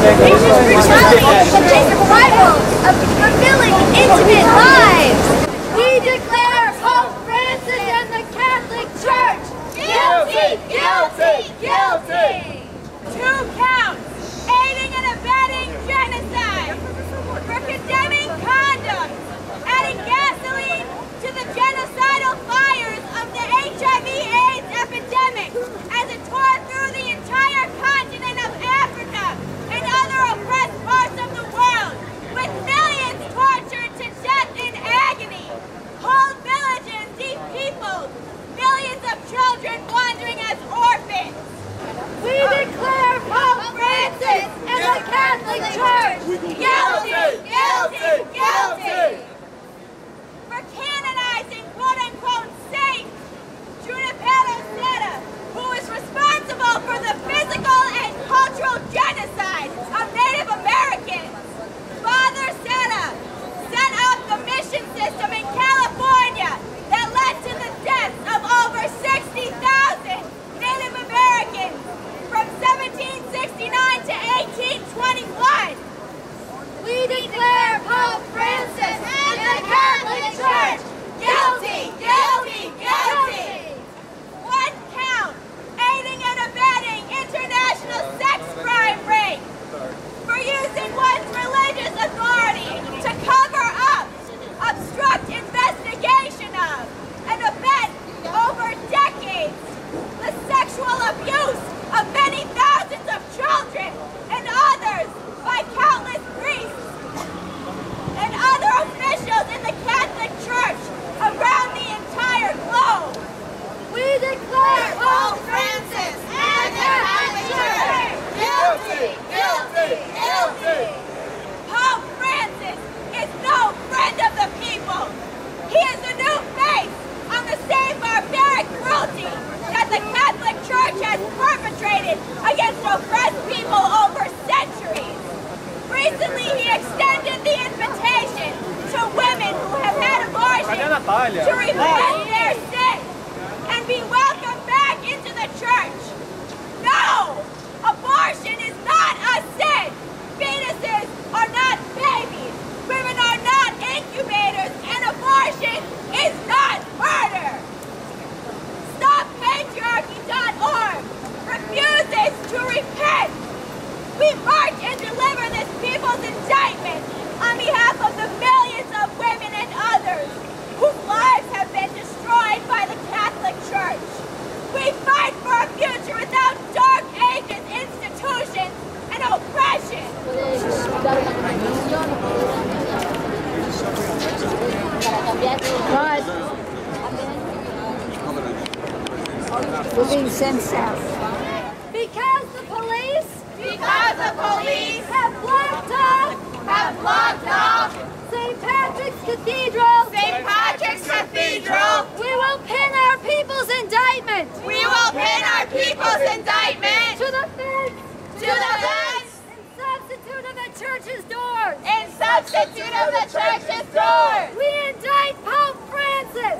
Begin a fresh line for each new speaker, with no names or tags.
of fulfilling intimate lives. We declare Pope Francis and the Catholic Church guilty, guilty, guilty.
2 counts: aiding and abetting genocide, for condemning conduct, adding gasoline to the genocidal fires of the HIV/AIDS epidemic as it tore through the entire continent of Africa and other oppressed parts of the world, with millions tortured to death in agony, whole villages depeopled, millions of children wandering as orphans.
We declare Pope Francis and the Catholic Church
guilty, guilty, guilty, for canonizing quote-unquote saint Junipero Serra, who is responsible for the physical and cultural genocide of Native Americans. Father Serra set up the mission system in California that led to the deaths of over 60,000 Native Americans from 1769 to 1821.
We declare Pope Francis and the Catholic Church
guilty, guilty, guilty. 1 count: aiding and abetting international sex crime rings, for using one's religious authority to cover up, obstruct investigation of, and abet over decades the sexual abuse of many thousands of children and others by countless priests and other officials in the Catholic Church around the entire globe.
We declare
Pope Francis and the Catholic Church guilty, guilty, guilty. Pope Francis is no friend of the people. He is a new face on the same barbaric cruelty that the Catholic Church has perpetrated against oppressed people over centuries. Recently, he extended the invitation to women who have had abortions to repent their sins and be welcomed back into the church. No! Abortion is not a sin! Fetuses are not babies! Women are not incubators! And abortion is not murder! StopPatriarchy.org refuses to repent! We march and deliver this people's indictment on behalf of the millions of women and others whose lives have been destroyed by the Catholic Church. We fight for a future without dark ages, institutions, and oppression.
We're being sent south. Because the police have blocked off St. Patrick's Cathedral. We will pin our people's indictment. To the fence. In substitute of the church's doors. We indict Pope Francis.